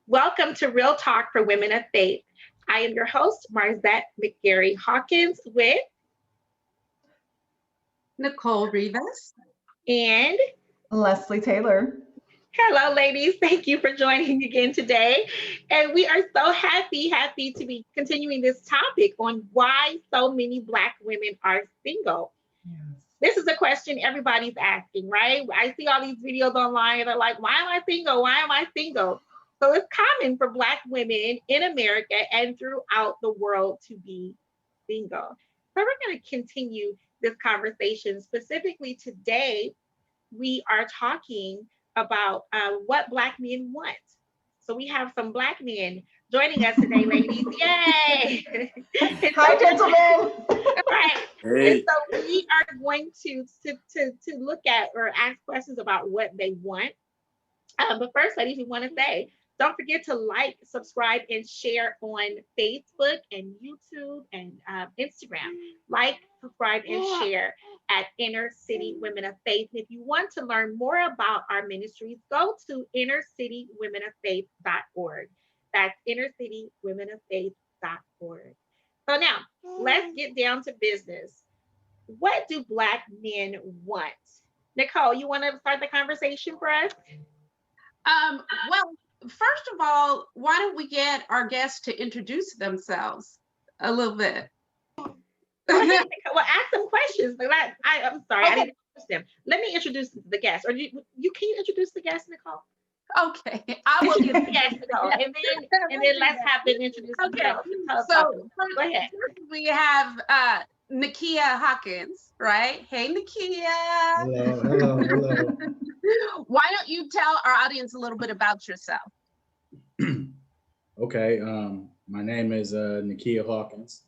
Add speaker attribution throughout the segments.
Speaker 1: Welcome to Real Talk for Women of Faith. I am your host, Marzette McGarry Hawkins, with
Speaker 2: Nicole Rivas.
Speaker 1: and
Speaker 3: Leslie Taylor.
Speaker 1: hello, ladies. Thank you for joining again today. And we are so happy to be continuing this topic on why so many Black women are single.
Speaker 3: Yes.
Speaker 1: This is a question everybody's asking, right? I see all these videos online and they're like, why am I single? Why am I single? So it's common for Black women in America and throughout the world to be single. So we're going to continue this conversation. Specifically today, we are talking about what Black men want. So we have some Black men joining us today, ladies. Yay!
Speaker 3: Hi, gentlemen.
Speaker 1: Right. And
Speaker 4: Hey,
Speaker 1: so we are going to look at or ask questions about what they want. But first, ladies, we want to say, don't forget to like, subscribe, and share on Facebook and YouTube and Instagram. Like, subscribe, and share at Inner City Women of Faith. And if you want to learn more about our ministries, go to innercitywomenoffaith.org. That's innercitywomenoffaith.org. So now, let's get down to business. What do Black men want? Nicole, you want to start the conversation for us?
Speaker 2: Well, first of all, why don't we get our guests to introduce themselves a little bit?
Speaker 1: Well, ask them questions. But I'm sorry, I
Speaker 2: Okay.
Speaker 1: didn't introduce them. Let me introduce the guests. Or you can you introduce the guests, Nicole?
Speaker 2: Okay, I will get
Speaker 1: Yes, Nicole. And then let's have them introduce
Speaker 2: Okay,
Speaker 1: themselves and tell us
Speaker 2: so
Speaker 1: about them. Go ahead.
Speaker 2: first we have Nakia Hawkins, right? Hey, Nakia.
Speaker 4: hello.
Speaker 2: Why don't you tell our audience a little bit about yourself?
Speaker 4: Okay, my name is Nakia Hawkins.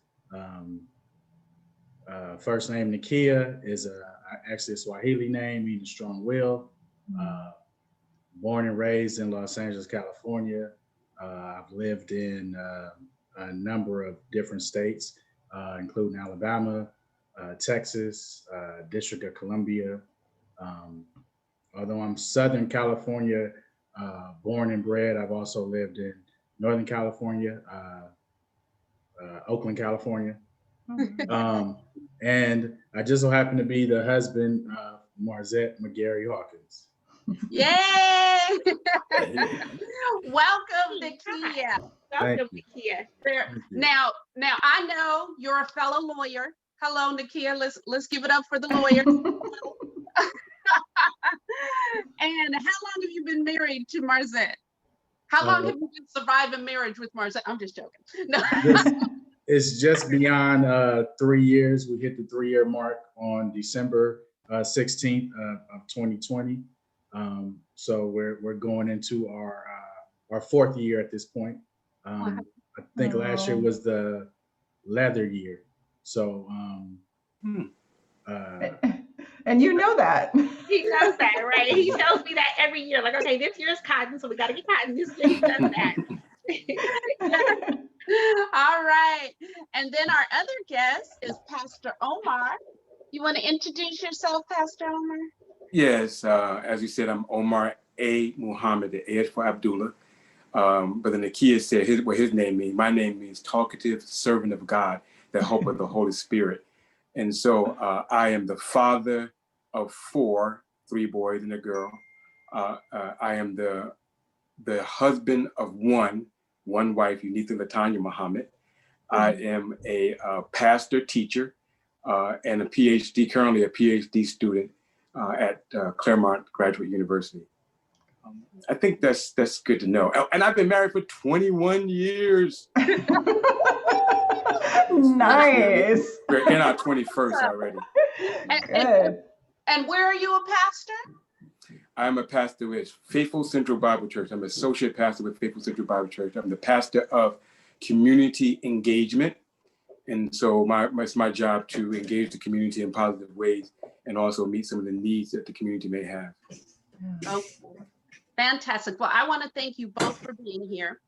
Speaker 4: First name Nakia is actually a Swahili name, meaning strong will. Born and raised in Los Angeles, California. I've lived in a number of different states, including Alabama, Texas, District of Columbia. Although I'm Southern California, born and bred, I've also lived in Northern California, Oakland, California. And I just so happen to be the husband of Marzette McGarry Hawkins.
Speaker 2: Yay! Welcome, Nakia.
Speaker 1: Welcome, Nakia.
Speaker 2: Now I know you're a fellow lawyer. Hello, Nakia. Let's give it up for the lawyer. And how long have you been married to Marzette? How long have you been surviving marriage with Marzette? I'm just joking. No.
Speaker 4: It's just beyond 3 years. We hit the 3-year mark on December 16th of 2020. So we're going into our 4th year at this point. I think last year was the leather year. So
Speaker 3: and you know that.
Speaker 1: He knows that, right? He tells me that every year. Like, okay, this year is cotton, so we got to get cotton this year. He does that.
Speaker 2: All right. And then our other guest is Pastor Omar. You want to introduce yourself, Pastor Omar?
Speaker 5: Yes, as you said, I'm Omar A. Muhammad. The A is for Abdullah. Brother Nakia said what his name means. My name means talkative servant of God, the hope of the Holy Spirit. And so I am the father of 4, 3 boys and a girl. I am the husband of one wife, Unitha Latanya Muhammad. I am a pastor, teacher, and a PhD, currently a PhD student at Claremont Graduate University. I think that's good to know. And I've been married for 21 years.
Speaker 3: Nice.
Speaker 5: We're in our 21st already.
Speaker 3: Good.
Speaker 2: And where are you a pastor?
Speaker 5: I'm a pastor with Faithful Central Bible Church. I'm associate pastor with Faithful Central Bible Church. I'm the pastor of community engagement. And so it's my job to engage the community in positive ways and also meet some of the needs that the community may have.
Speaker 2: Oh, fantastic. Well, I want to thank you both for being here.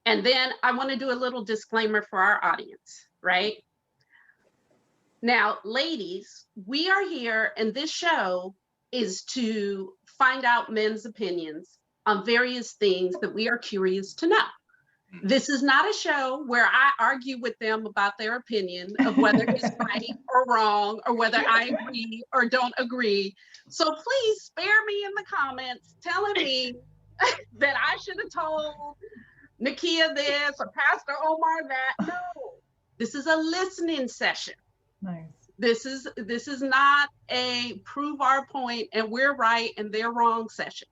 Speaker 2: And then I want to do a little disclaimer for our audience, right? Now, ladies, we are here, and this show is to find out men's opinions on various things that we are curious to know. This is not a show where I argue with them about their opinion of whether it's right or wrong, or whether I agree or don't agree. So please spare me in the comments telling me that I should have told Nakia this or Pastor Omar that. No, this is a listening session.
Speaker 3: Nice.
Speaker 2: This is not a prove our point and we're right and they're wrong session.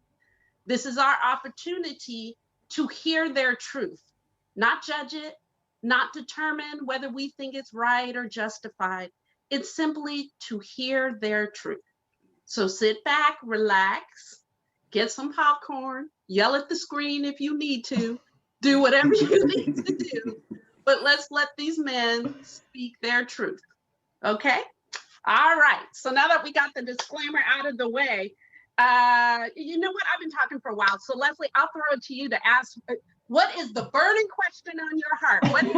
Speaker 2: This is our opportunity to hear their truth, not judge it, not determine whether we think it's right or justified. It's simply to hear their truth. So sit back, relax, get some popcorn, yell at the screen if you need to, do whatever you need to do, but let's let these men speak their truth. Okay? All right. So now that we got the disclaimer out of the way, you know what? I've been talking for a while. So Leslie, I'll throw it to you to ask, what is the burning question on your heart? What is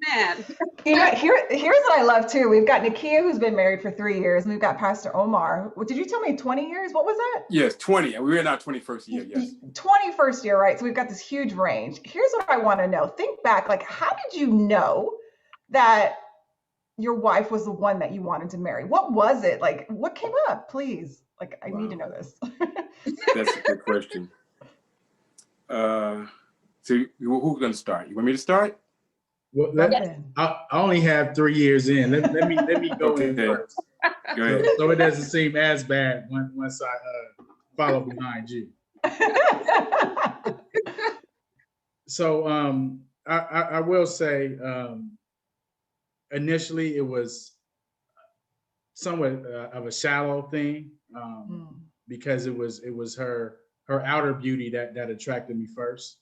Speaker 2: man?
Speaker 3: You know, here's what I love too. We've got Nakia, who's been married for 3 years, and we've got Pastor Omar. Did you tell me 20 years? What was that?
Speaker 5: Yes, 20. We're in our 21st year, yes.
Speaker 3: 21st year, right? So we've got this huge range. Here's what I want to know. Think back, like, how did you know that your wife was the one that you wanted to marry? What was it? Like, what came up? Please. Like, I need to know this.
Speaker 5: That's a good question. So who's going to start? You want me to start?
Speaker 4: Well, I only have 3 years in. Let me go in first.
Speaker 5: Go ahead.
Speaker 4: So it doesn't seem as bad once I follow behind you. So I will say initially it was somewhat of a shallow thing because it was her outer beauty that attracted me first.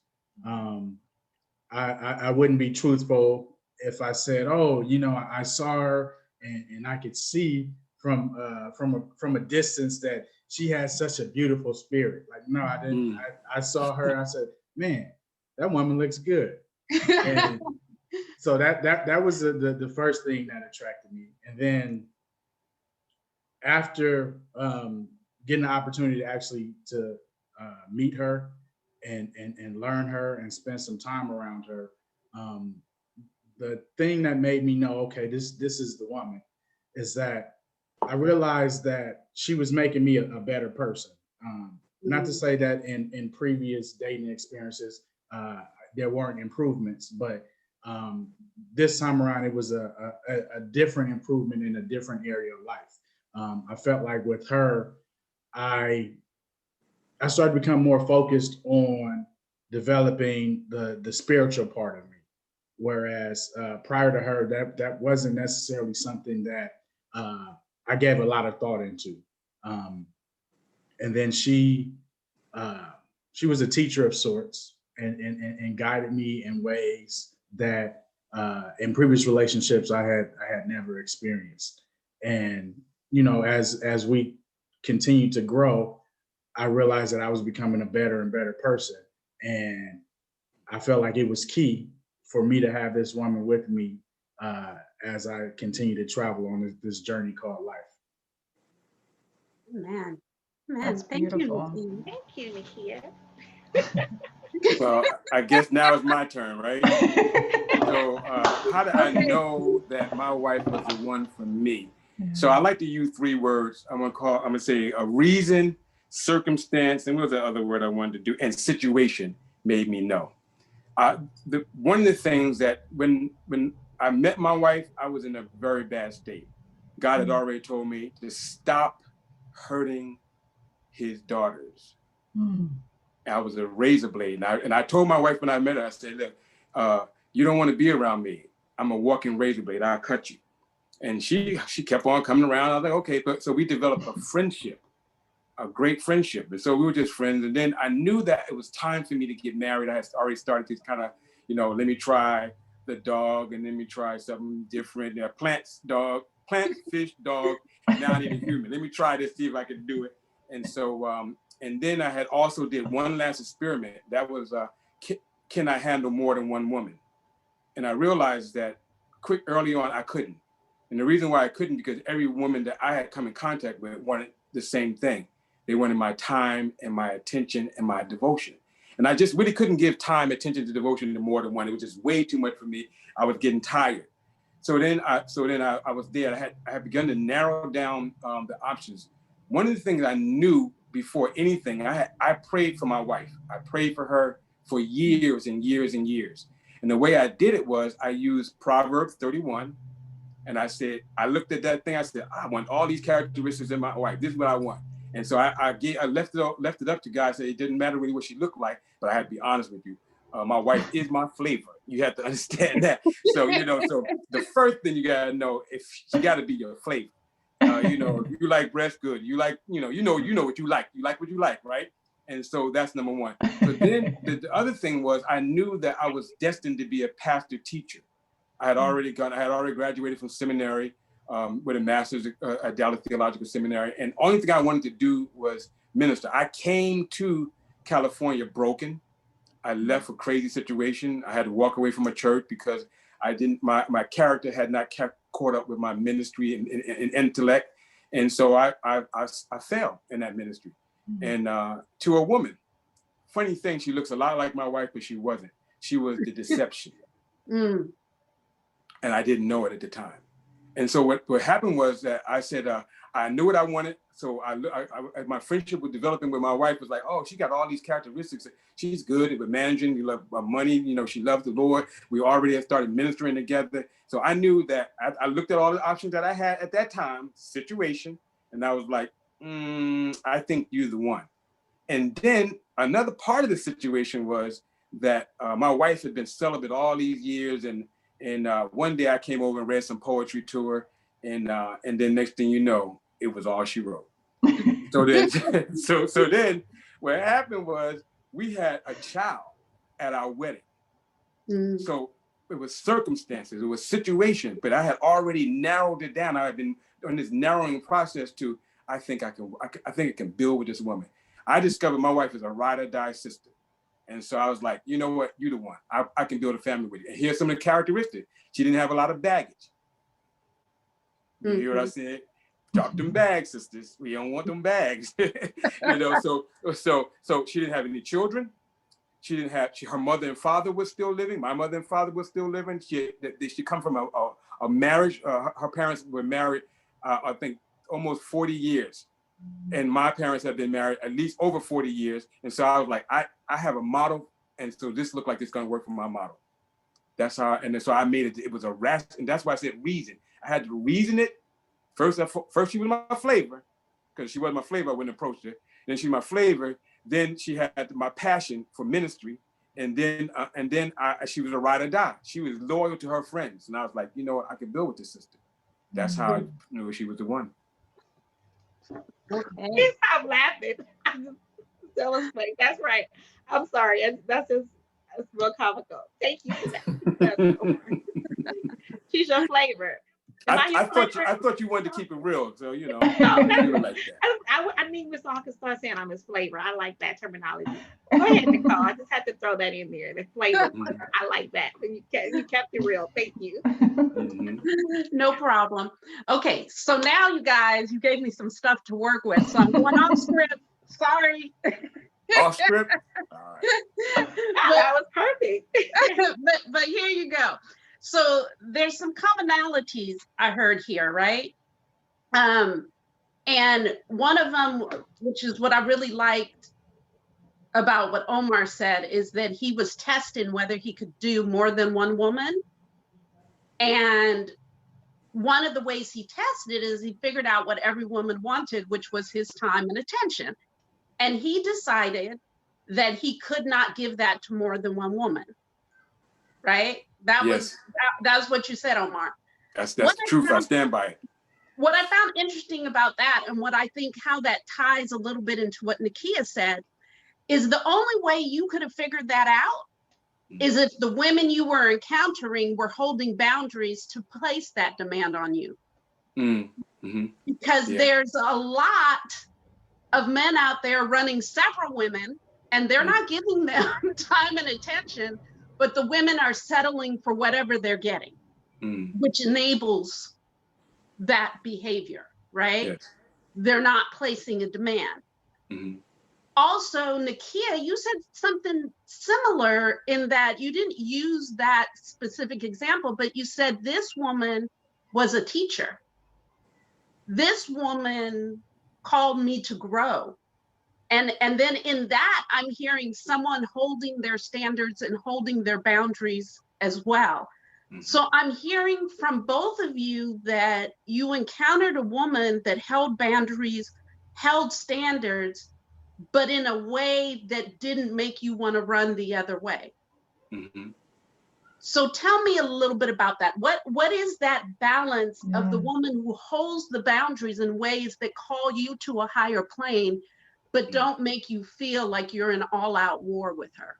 Speaker 4: I wouldn't be truthful if I said, oh, you know, I saw her and I could see from a distance that she has such a beautiful spirit. Like, no, I didn't. I saw her. I said, man, that woman looks good. And so that was the first thing that attracted me. And then after getting the opportunity to actually meet her and learn her and spend some time around her, the thing that made me know, okay, this is the woman, is that I realized that she was making me a better person. Not to say that in previous dating experiences there weren't improvements, but this time around it was a different improvement in a different area of life. I felt like with her, I started to become more focused on developing the spiritual part of me. Whereas prior to her, that wasn't necessarily something that I gave a lot of thought into. And then she was a teacher of sorts and guided me in ways that in previous relationships I had never experienced. And, you know, as we continued to grow, I realized that I was becoming a better and better person. And I felt like it was key for me to have this woman with me as I continue to travel on this journey called life.
Speaker 2: Man,
Speaker 3: That's
Speaker 2: thank
Speaker 3: beautiful.
Speaker 2: you.
Speaker 1: Thank you, Nakia.
Speaker 5: Well, I guess now it's my turn, right? So how did I know that my wife was the one for me? So I like to use 3 words. I'm gonna say a reason, circumstance, and what was the other word I wanted to do? And situation made me know. One of the things that when I met my wife, I was in a very bad state. God had already told me to stop hurting his daughters. I was a razor blade. And I told my wife when I met her, I said, look, you don't want to be around me. I'm a walking razor blade. I'll cut you. And she kept on coming around. I was like, okay. But so we developed a friendship, a great friendship. And so we were just friends. And then I knew that it was time for me to get married. I had already started to kind of, you know, let me try the dog and let me try something different. Plant, fish, dog. Now I need a human. Let me try this, see if I can do it. And so, and then I had also did one last experiment. That was, can I handle more than one woman? And I realized that early on, I couldn't. And the reason why I couldn't, because every woman that I had come in contact with wanted the same thing. They wanted my time and my attention and my devotion. And I just really couldn't give time, attention, to devotion to more than one. It was just way too much for me. I was getting tired. So then I was there. I had begun to narrow down the options. One of the things I knew before anything, I prayed for my wife. I prayed for her for years and years and years. And the way I did it was I used Proverbs 31. And I said, I looked at that thing. I said, I want all these characteristics in my wife. This is what I want. And so I left it up to God. I said, it didn't matter really what she looked like, but I had to be honest with you. My wife is my flavor. You have to understand that. So, so the first thing you gotta know, if she gotta be your flavor. You like breast, good. You like, you know what you like. You like what you like, right? And so that's number one. So then the other thing was, I knew that I was destined to be a pastor teacher. I had already graduated from seminary with a master's at Dallas Theological Seminary. And only thing I wanted to do was minister. I came to California broken. I left a crazy situation. I had to walk away from a church because my character had not caught up with my ministry and intellect. And so I fell in that ministry. And to a woman, funny thing, she looks a lot like my wife, but she wasn't. She was the deception. And I didn't know it at the time. And so what happened was that I said, I knew what I wanted. So my friendship was developing with my wife was like, oh, she got all these characteristics. She's good with managing. We love money. She loves the Lord. We already had started ministering together. So I knew that I looked at all the options that I had at that time, situation, and I was like, I think you're the one. And then another part of the situation was that my wife had been celibate all these years, and one day I came over and read some poetry to her, and then next thing you know, it was all she wrote. So then what happened was we had a child at our wedding. So it was circumstances, it was situation, but I had already narrowed it down. I had been on this narrowing process to, I think I can build with this woman. I discovered my wife is a ride or die sister. And so I was like, you know what, you're the one. I can build a family with you. And here's some of the characteristics. She didn't have a lot of baggage. You hear what I said? Drop them bags, sisters. We don't want them bags. So she didn't have any children. She didn't have, her mother and father was still living. My mother and father was still living. She come from a marriage. Her parents were married, I think, almost 40 years. And my parents have been married at least over 40 years. And so I was like, I have a model. And so this looked like it's going to work for my model. That's how, and so I made it. It was a rash. And that's why I said reason. I had to reason it. First she was my flavor, because she wasn't my flavor, I wouldn't approach her. Then she was my flavor. Then she had my passion for ministry. And then she was a ride or die. She was loyal to her friends. And I was like, you know what? I can build with this sister. That's how I knew she was the one.
Speaker 1: Okay. Stop laughing. That was funny. That's right. I'm sorry. That's real comical. Thank you for that. She's your flavor.
Speaker 5: I thought you wanted to keep it real, so
Speaker 1: No,
Speaker 5: like that.
Speaker 1: I need Mr. Hawkins start saying I'm his flavor. I like that terminology. Go ahead, Nicole. I just had to throw that in there. The flavor. I like that. You kept it real. Thank you.
Speaker 2: No problem. Okay, so now you guys, you gave me some stuff to work with, so I'm going off script. Sorry.
Speaker 5: Off script. All right.
Speaker 1: That was perfect.
Speaker 2: but here you go. So there's some commonalities I heard here, right? And one of them, which is what I really liked about what Omar said, is that he was testing whether he could do more than one woman. And one of the ways he tested is he figured out what every woman wanted, which was his time and attention. And he decided that he could not give that to more than one woman, right? That's what you said, Omar.
Speaker 5: That's the truth. I stand by it.
Speaker 2: What I found interesting about that, and what I think how that ties a little bit into what Nakia said, is the only way you could have figured that out is if the women you were encountering were holding boundaries to place that demand on you. Because there's a lot of men out there running several women, and they're not giving them time and attention, but the women are settling for whatever they're getting, which enables that behavior, right? Yes. They're not placing a demand.
Speaker 5: Mm-hmm.
Speaker 2: Also, Nakia, you said something similar in that you didn't use that specific example, but you said this woman was a teacher. This woman called me to grow. And then in that, I'm hearing someone holding their standards and holding their boundaries as well. Mm-hmm. So I'm hearing from both of you that you encountered a woman that held boundaries, held standards, but in a way that didn't make you want to run the other way. Mm-hmm. So tell me a little bit about that. What is that balance of the woman who holds the boundaries in ways that call you to a higher plane, but don't make you feel like you're in all-out war with her?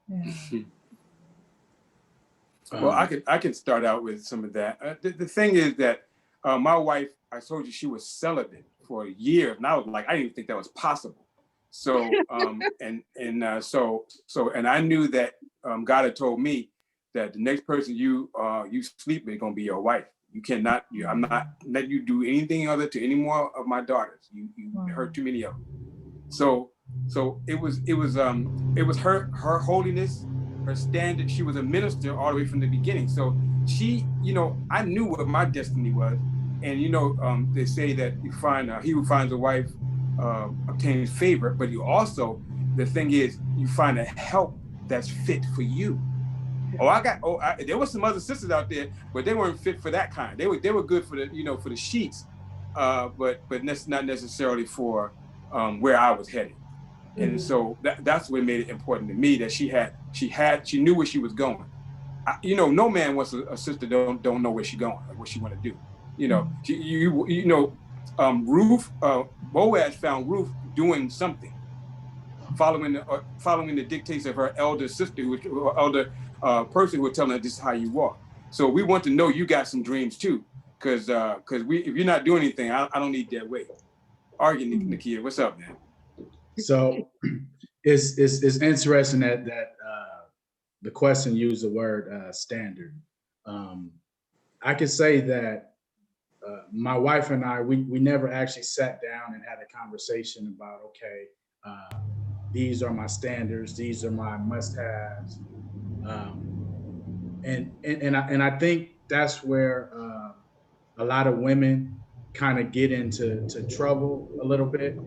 Speaker 3: Yeah.
Speaker 5: Well, I can start out with some of that. The thing is that my wife, I told you she was celibate for a year, and I was like, I didn't even think that was possible. So and I knew that God had told me that the next person you sleep with is gonna be your wife. You cannot. I'm not letting you do anything other to any more of my daughters. You hurt too many of them. So it was her holiness, her standard. She was a minister all the way from the beginning. So she, I knew what my destiny was. And they say that you find he who finds a wife obtains favor, but you also, the thing is, you find a help that's fit for you. There were some other sisters out there, but they weren't fit for that kind. They were good for the for the sheets, but not necessarily for where I was headed. And so that's what made it important to me, that she knew where she was going. No man wants a sister don't know where she's going, like what she want to do. Ruth, Boaz found Ruth doing something, following the dictates of her elder sister, elder person who was telling her this is how you walk. So we want to know you got some dreams too, because if you're not doing anything, I don't need that way. Argue, Nakia, what's up, man?
Speaker 4: So it's interesting that the question used the word standard. I could say that my wife and I, we never actually sat down and had a conversation about, okay, these are my standards, these are my must-haves, and I think that's where a lot of women kind of get into trouble a little bit,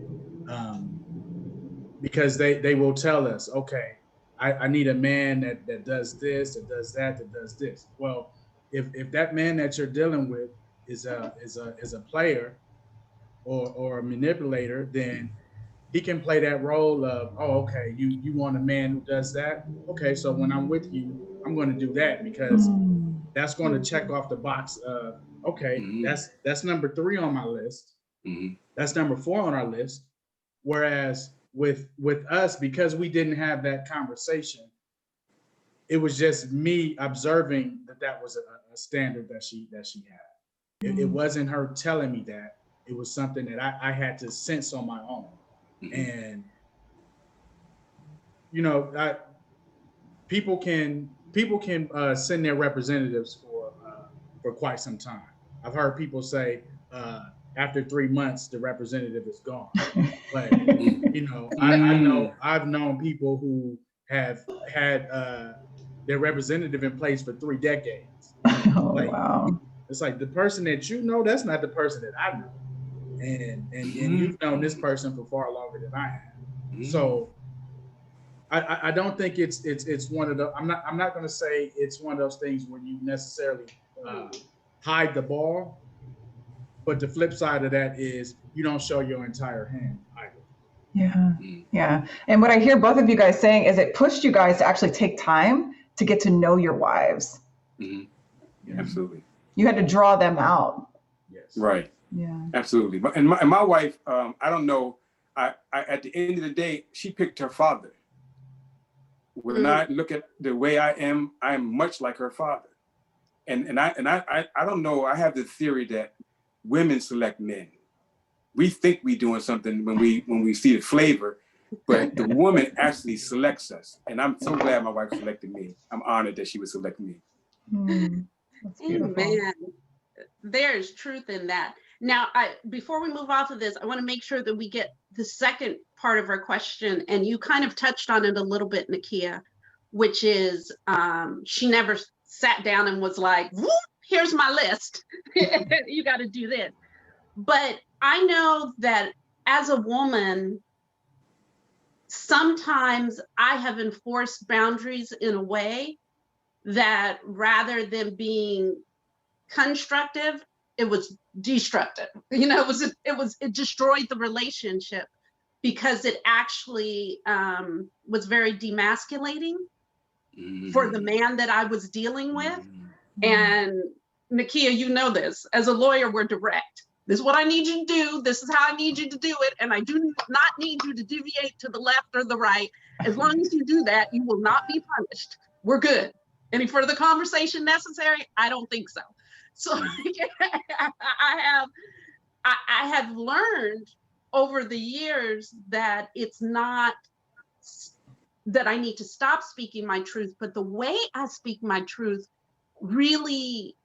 Speaker 4: because they will tell us, okay, I need a man that does this, that does that does this. Well, if that man that you're dealing with is a player or a manipulator, then he can play that role of, oh, okay, you want a man who does that? Okay, so when I'm with you, I'm going to do that, because that's going to check off the box of, okay, that's number 3 on my list. That's number 4 on our list. Whereas with us, because we didn't have that conversation, it was just me observing that was a standard that she had. It wasn't her telling me that. It was something that I had to sense on my own. And people can send their representatives for quite some time. I've heard people say after 3 months the representative is gone. But I've known people who have had their representative in place for 3 decades.
Speaker 3: Wow.
Speaker 4: It's like the person that that's not the person that I know. And you've known this person for far longer than I have. So I don't think it's one of the, I'm not going to say it's one of those things where you necessarily hide the ball, but the flip side of that is you don't show your entire hand either.
Speaker 3: Yeah. And what I hear both of you guys saying is it pushed you guys to actually take time to get to know your wives.
Speaker 5: Yeah, absolutely.
Speaker 3: You had to draw them out.
Speaker 4: Yes.
Speaker 5: Right.
Speaker 3: Yeah.
Speaker 5: Absolutely. And my wife, I don't know, I at the end of the day, she picked her father. When I look at the way I am much like her father. And I don't know, I have the theory that women select men. We think we're doing something when we see the flavor, but the woman actually selects us. And I'm so glad my wife selected me. I'm honored that she would select me.
Speaker 3: That's beautiful.
Speaker 2: Amen. There's truth in that. Now, before we move off of this, I want to make sure that we get the second part of her question, and you kind of touched on it a little bit, Nakia, which is she never sat down and was like, whoop, here's my list. You got to do this. But I know that as a woman, sometimes I have enforced boundaries in a way that rather than being constructive, it was destructive. You know, it destroyed the relationship because it actually was very demasculating for the man that I was dealing with. And Nakia, you know this, as a lawyer, we're direct. This is what I need you to do. This is how I need you to do it. And I do not need you to deviate to the left or the right. As long as you do that, you will not be punished. We're good. Any further conversation necessary? I don't think so. So I have learned over the years that it's not that I need to stop speaking my truth, but the way I speak my truth really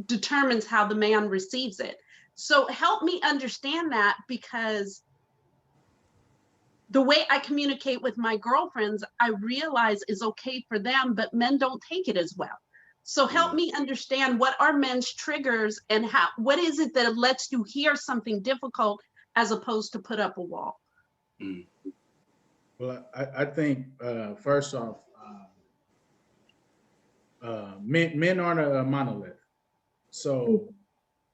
Speaker 2: determines how the man receives it. So help me understand that, because the way I communicate with my girlfriends, I realize is okay for them, but men don't take it as well. So help me understand, what are men's triggers, and what is it that lets you hear something difficult as opposed to put up a wall?
Speaker 4: Well, I think first off, men aren't a monolith, so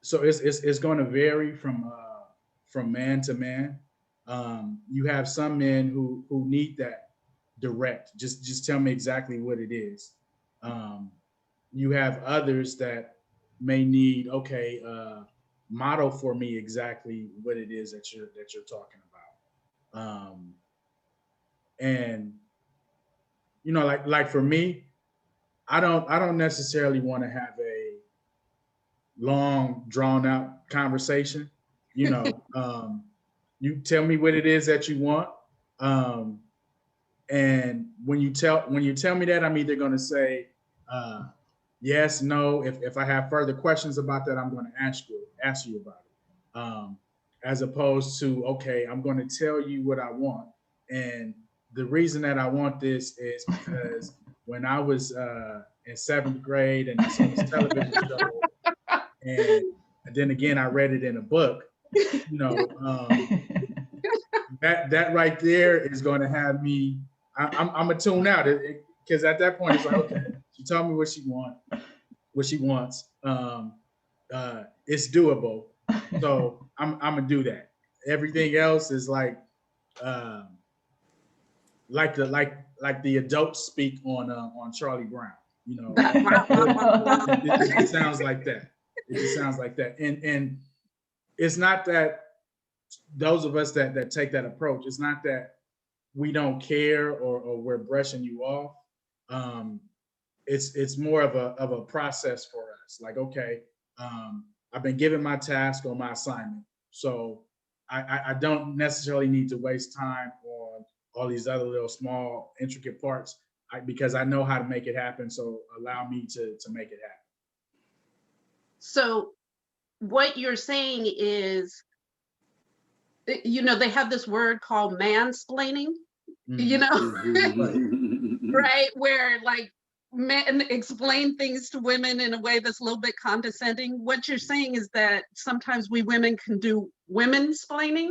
Speaker 4: it's going to vary from man to man. You have some men who need that direct. Just tell me exactly what it is. You have others that may need, okay, model for me exactly what it is that you're talking about. And you know, like for me, I don't necessarily want to have a long drawn out conversation. You know, you tell me what it is that you want. And when you tell me that, I'm either going to say yes, no. If I have further questions about that, I'm going to ask you about it. As opposed to, okay, I'm going to tell you what I want. And the reason that I want this is because when I was in 7th grade and I saw this television show, and then again, I read it in a book, you know, that right there is going to have me, I'm going to tune out, because at that point, it's like, okay, she told me what she wants. It's doable. So I'm going to do that. Everything else is like the adults speak on Charlie Brown, you know. It sounds like that. It just sounds like that. And it's not that those of us that take that approach, it's not that we don't care or we're brushing you off. It's more of a process for us. Like, okay, I've been given my task or my assignment, so I don't necessarily need to waste time on all these other little small intricate parts, because I know how to make it happen. So allow me to make it happen.
Speaker 2: So what you're saying is, you know, they have this word called mansplaining, you know, right? Where like men explain things to women in a way that's a little bit condescending. What you're saying is that sometimes we women can do women-splaining,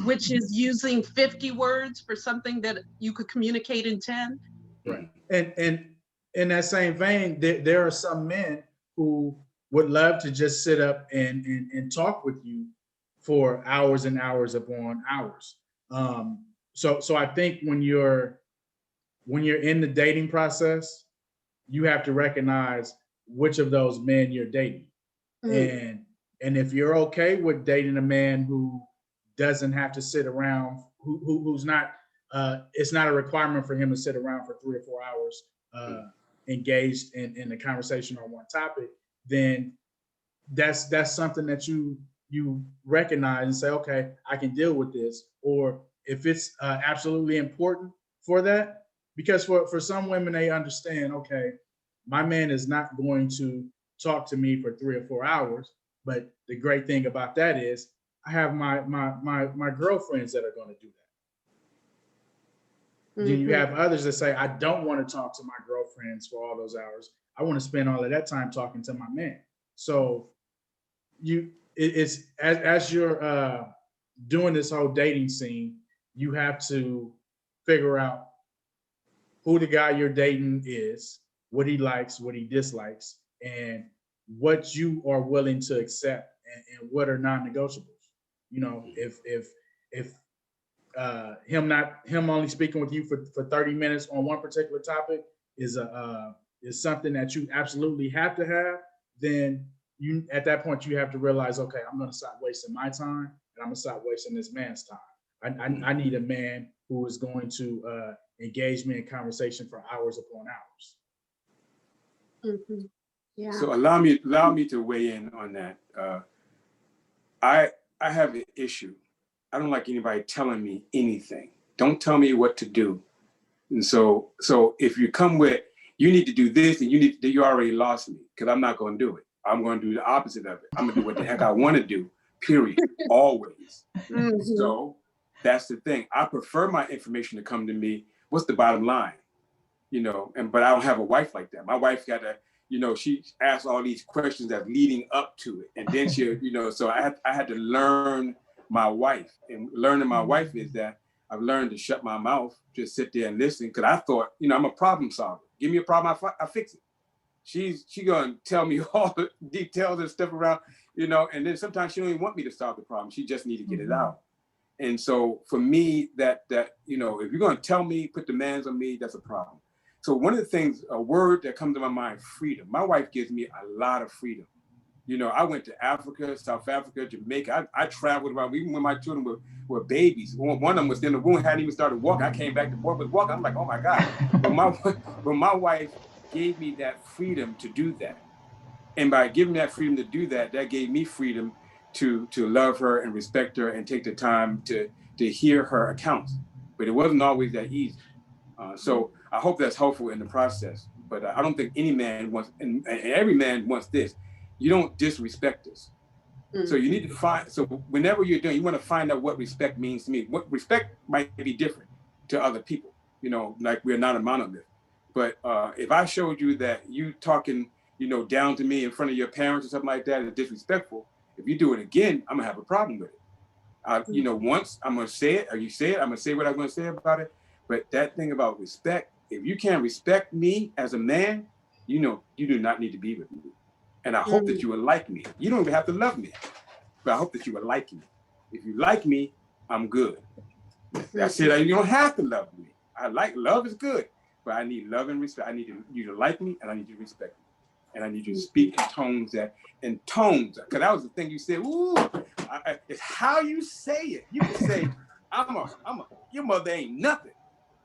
Speaker 2: which is using 50 words for something that you could communicate in 10.
Speaker 4: Right. And in that same vein, there are some men who would love to just sit up and talk with you for hours and hours upon hours. So I think when you're in the dating process, you have to recognize which of those men you're dating. And if you're okay with dating a man who doesn't have to sit around, who's not, it's not a requirement for him to sit around for 3 or 4 hours engaged in a conversation on one topic, then that's something that you recognize and say, okay, I can deal with this. Or if it's absolutely important for that, because for some women, they understand, okay, my man is not going to talk to me for 3 or 4 hours, But the great thing about that is I have my girlfriends that are going to do that. Then you have others that say, I don't want to talk to my girlfriends for all those hours. I want to spend all of that time talking to my man. So it's as you're doing this whole dating scene, you have to figure out who the guy you're dating is, what he likes, what he dislikes, and what you are willing to accept and what are non-negotiables. You know, if him only speaking with you for 30 minutes on one particular topic is something that you absolutely have to have, then you at that point you have to realize, okay, I'm going to stop wasting my time and I'm going to stop wasting this man's time. I need a man who is going to engage me in conversation for hours upon hours.
Speaker 2: Yeah.
Speaker 5: So allow me to weigh in on that. I have an issue. I don't like anybody telling me anything. Don't tell me what to do. And so if you come with, you need to do this and you already lost me, because I'm not going to do it. I'm going to do the opposite of it. I'm going to do what the heck I want to do, period, always. So that's the thing. I prefer my information to come to me. What's the bottom line? You know, but I don't have a wife like that. My wife got to, you know, she asks all these questions that leading up to it. And then she, you know, so I had to learn my wife. And learning my wife is that I've learned to shut my mouth, just sit there and listen. Because I thought, you know, I'm a problem solver. Give me a problem, I fix it. She gonna tell me all the details and stuff around, you know, and then sometimes she don't even want me to solve the problem. She just need to get it out. And so for me, that you know, if you're gonna tell me, put demands on me, that's a problem. So one of the things, a word that comes to my mind, freedom. My wife gives me a lot of freedom. You know, I went to Africa, South Africa, Jamaica. I traveled around, even when my children were babies. One of them was in the womb, hadn't even started walking. I came back, the boy was walking. I'm like, oh my God. But my wife gave me that freedom to do that. And by giving that freedom to do that, that gave me freedom to love her and respect her and take the time to hear her accounts. But it wasn't always that easy. So I hope that's helpful in the process. But I don't think any man wants, and every man wants this. You don't disrespect us. So you need to find, so whenever you're doing, you want to find out what respect means to me. What respect might be different to other people, you know, like we're not a monolith. But if I showed you that you talking, you know, down to me in front of your parents or something like that is disrespectful, if you do it again, I'm gonna have a problem with it. You know, once I'm gonna say it, or you say it, I'm gonna say what I'm gonna say about it. But that thing about respect, if you can't respect me as a man, you know, you do not need to be with me. And I hope that you will like me. You don't even have to love me, but I hope that you will like me. If you like me, I'm good. That's it. You don't have to love me. Love is good, but I need love and respect. I need you to like me, and I need you to respect me. And I need you to speak in tones, because that was the thing you said, ooh, it's how you say it. You can say, your mother ain't nothing,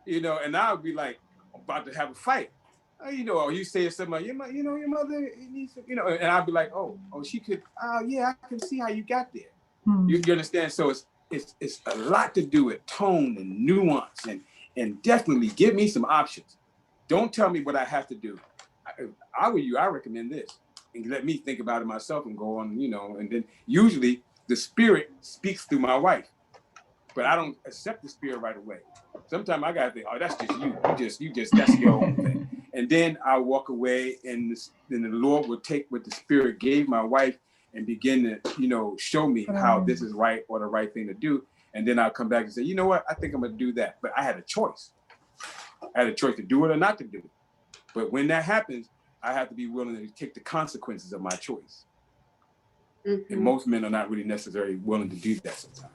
Speaker 5: you know, and I would be like, about to have a fight. You know, or you say something like, your mother needs to, you know, and I'd be like, oh, she could, yeah, I can see how you got there. You understand? So it's a lot to do with tone and nuance, and definitely give me some options. Don't tell me what I have to do. If I were you, I recommend this, and let me think about it myself and go on, you know, and then usually the spirit speaks through my wife, but I don't accept the spirit right away. Sometimes I gotta think, oh, that's just you just that's your own thing. And then I walk away, and then the Lord will take what the Spirit gave my wife and begin to, you know, show me how this is right or the right thing to do. And then I'll come back and say, you know what, I think I'm gonna do that. But I had a choice. I had a choice to do it or not to do it. But when that happens, I have to be willing to take the consequences of my choice. And most men are not really necessarily willing to do that sometimes.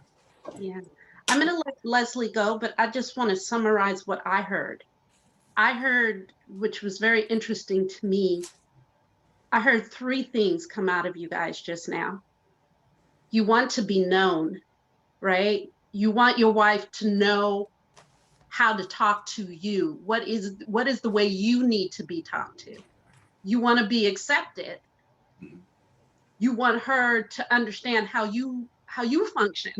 Speaker 2: Yeah. I'm gonna let Leslie go, but I just want to summarize what I heard. I heard, which was very interesting to me, I heard three things come out of you guys just now. You want to be known, right? You want your wife to know how to talk to you. What is the way you need to be talked to? You want to be accepted. You want her to understand how you function,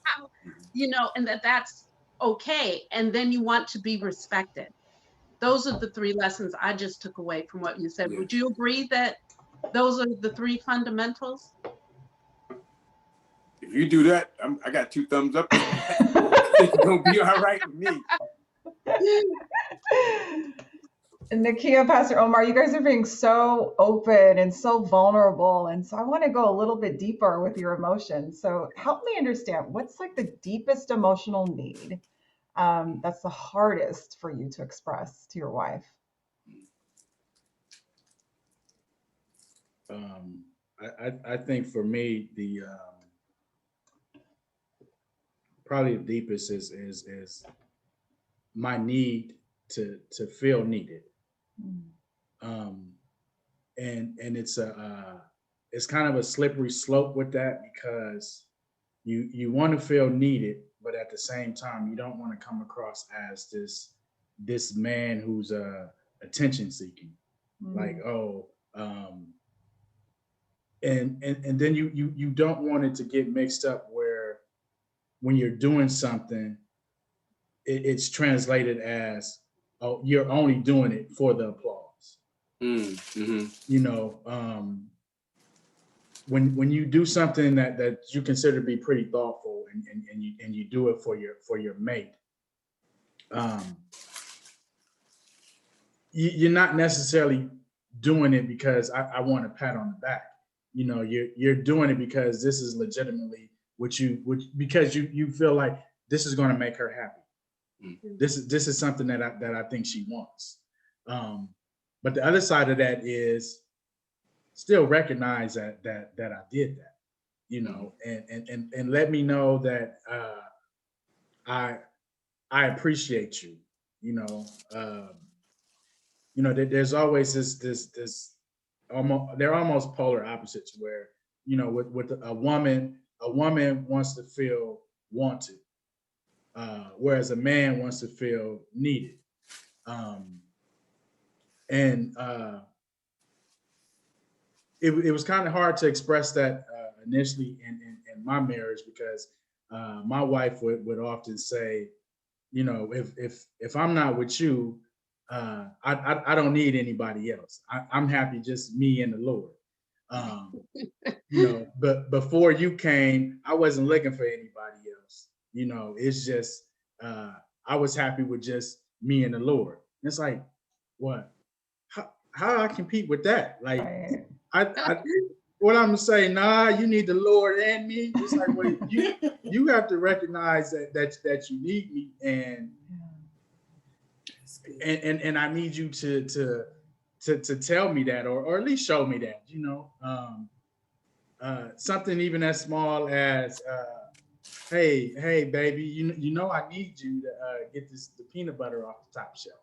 Speaker 2: how, you know, and that's okay. And then you want to be respected. Those are the three lessons I just took away from what you said. Yeah. Would you agree that those are the three fundamentals?
Speaker 5: you do that, I got 2 thumbs up. It's gonna be all right with me.
Speaker 3: Nakia, Pastor Omar, you guys are being so open and so vulnerable. And so I want to go a little bit deeper with your emotions. So help me understand, what's like the deepest emotional need that's the hardest for you to express to your wife?
Speaker 4: I think for me, the probably the deepest is my need to feel needed. And it's kind of a slippery slope with that, because you want to feel needed, but at the same time you don't want to come across as this man who's attention seeking, like and then you don't want it to get mixed up where when you're doing something, it's translated as, oh, you're only doing it for the applause. You know, when you do something that you consider to be pretty thoughtful, and you do it for your mate, you're not necessarily doing it because I want a pat on the back. You know, you're doing it because this is legitimately because you feel like this is going to make her happy. This is something that I think she wants. But the other side of that is still recognize that I did that, you know, and let me know that I appreciate you. You know, there's always this almost, they're almost polar opposites, where, you know, with a woman wants to feel wanted, whereas a man wants to feel needed. It was kind of hard to express that initially in my marriage, because my wife would often say, you know, if I'm not with you, I don't need anybody else. I'm happy just me and the Lord. You know, but before you came, I wasn't looking for anybody else. You know, it's just I was happy with just me and the Lord. And it's like, what? How I compete with that? Like, I what I'm gonna say? Nah, you need the Lord and me. It's like, well, you have to recognize that you need me, and I need you to tell me that, or at least show me that. You know, something even as small as, hey, baby, you know I need you to get the peanut butter off the top shelf.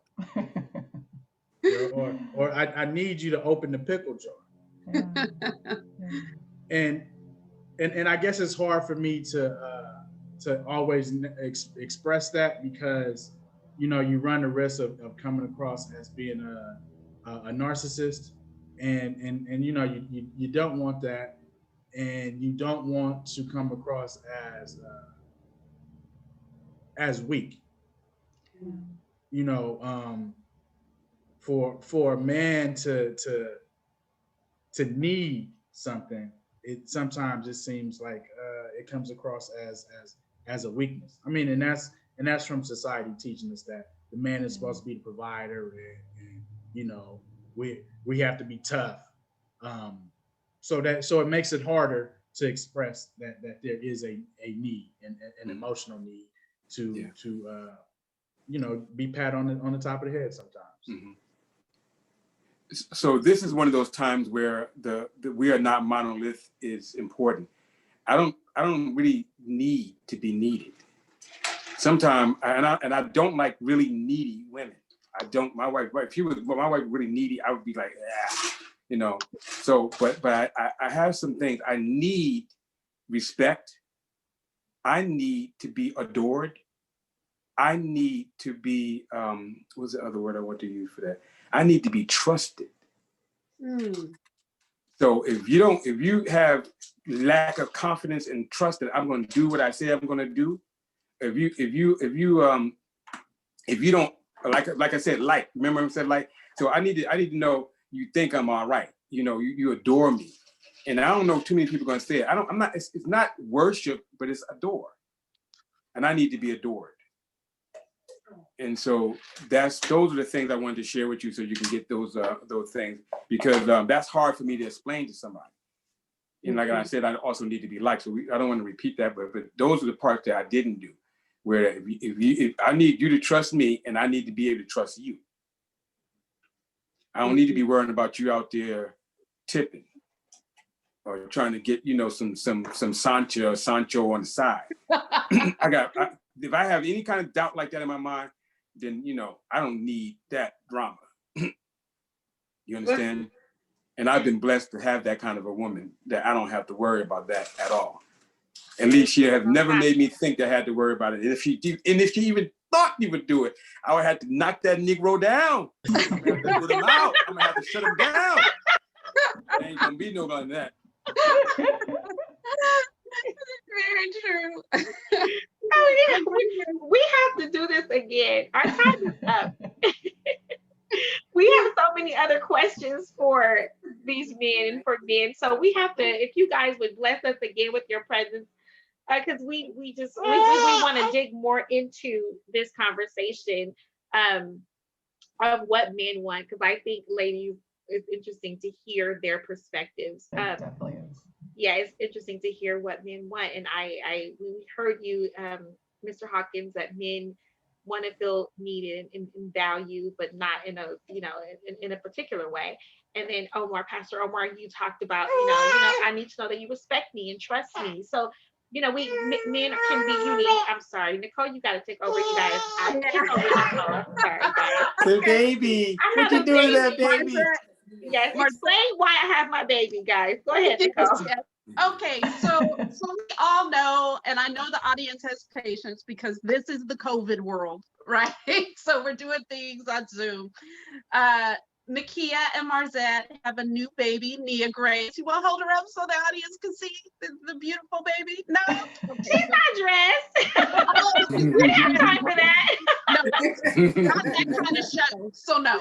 Speaker 4: or I need you to open the pickle jar. And I guess it's hard for me to always express that, because, you know, you run the risk of coming across as being a narcissist, and you know, you don't want that, and you don't want to come across as weak. You know, for a man to need something, it sometimes just seems like it comes across as a weakness. I mean, and that's from society teaching us that the man is supposed to be the provider, and you know, we have to be tough. So it makes it harder to express that there is a need, and an emotional need to you know, be pat on the top of the head sometimes.
Speaker 5: So this is one of those times where the we are not monolith is important. I don't really need to be needed. Sometimes, and I don't like really needy women. I don't. My wife, if my wife really needy, I would be like, you know. So, but I have some things. I need respect. I need to be adored. I need to be, what's the other word I want to use for that? I need to be trusted. So if you have lack of confidence and trust that I'm going to do what I say I'm going to do, if you don't, like I said, remember I said, so I need to know you think I'm all right. You know, you adore me. And I don't know too many people are going to say it. It's not worship, but it's adore. And I need to be adored. And so those are the things I wanted to share with you so you can get those things, because that's hard for me to explain to somebody. And like I said, I also need to be liked. So I don't want to repeat that, but those are the parts that I didn't do, where if I need you to trust me and I need to be able to trust you. I don't need to be worrying about you out there tipping or trying to get, some Sancho on the side. If I have any kind of doubt like that in my mind, then, I don't need that drama. You understand? And I've been blessed to have that kind of a woman that I don't have to worry about that at all. At least she has never made me think that I had to worry about it. And if she even thought you would do it, I would have to knock that Negro down. I'm gonna have to put him out. I'm gonna have to shut him down. There ain't gonna be no like that.
Speaker 2: Very true.
Speaker 1: Oh yeah, we have to do this again. Our time is up. We have so many other questions for these men and for men. So we have to, if you guys would bless us again with your presence, because we want to dig more into this conversation of what men want, because I think, ladies, it's interesting to hear their perspectives.
Speaker 3: It definitely is.
Speaker 1: Yeah, it's interesting to hear what men want. And we heard you, Mr. Hawkins, that men want to feel needed and valued, but not in a, in a particular way. And then Pastor Omar, you talked about, I need to know that you respect me and trust me. So, men can be unique. I'm sorry, Nicole, you got to take over, you guys. Take over, Nicole. I'm sorry, guys.
Speaker 5: The baby. What you doing to that baby?
Speaker 1: Yes, explain why I have my baby, guys. Go ahead, Nicole.
Speaker 2: Okay, so we all know, and I know the audience has patience because this is the COVID world, right? So we're doing things on Zoom. Nakia and Marzette have a new baby, Nia Grace. You want to hold her up so the audience can see the beautiful baby? No?
Speaker 1: She's not dressed. We don't have time for that.
Speaker 2: No, not that kind of show, so no.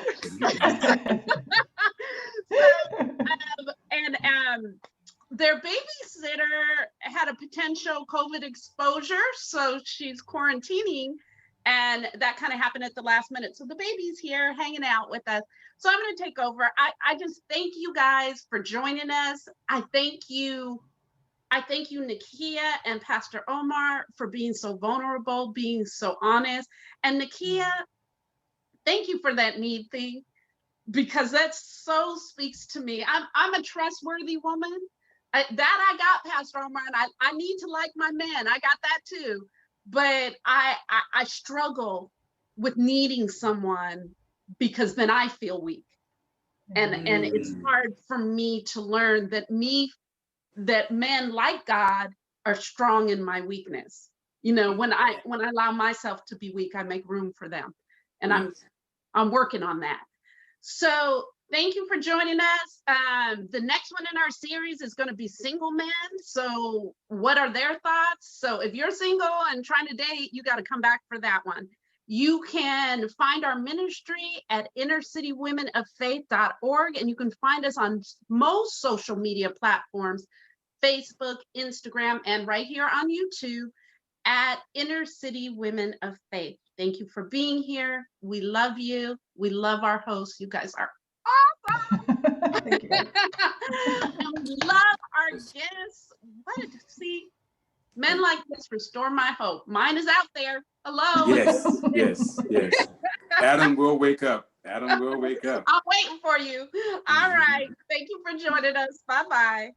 Speaker 2: Their babysitter had a potential COVID exposure, so she's quarantining, and that kind of happened at the last minute. So the baby's here hanging out with us. So I'm going to take over. I just thank you guys for joining us. I thank you, Nakia and Pastor Omar, for being so vulnerable, being so honest. And Nakia, thank you for that need thing, because that so speaks to me. I'm a trustworthy woman. I got, Pastor Omar, and I need to like my man. I got that too. But I struggle with needing someone, because then I feel weak. And it's hard for me to learn that men like God are strong in my weakness. When I allow myself to be weak, I make room for them. And I'm working on that. So thank you for joining us. The next one in our series is going to be single men. So what are their thoughts? So if you're single and trying to date, you got to come back for that one. You can find our ministry at innercitywomenoffaith.org, and you can find us on most social media platforms, Facebook, Instagram, and right here on YouTube at Inner City Women of Faith. Thank you for being here. We love you. We love our hosts. You guys are awesome.
Speaker 3: Thank you.
Speaker 2: And we love our guests. See, men like this restore my hope. Mine is out there. Hello.
Speaker 5: Yes. Adam will wake up. I'm waiting
Speaker 2: for you. All right. Thank you for joining us. Bye-bye.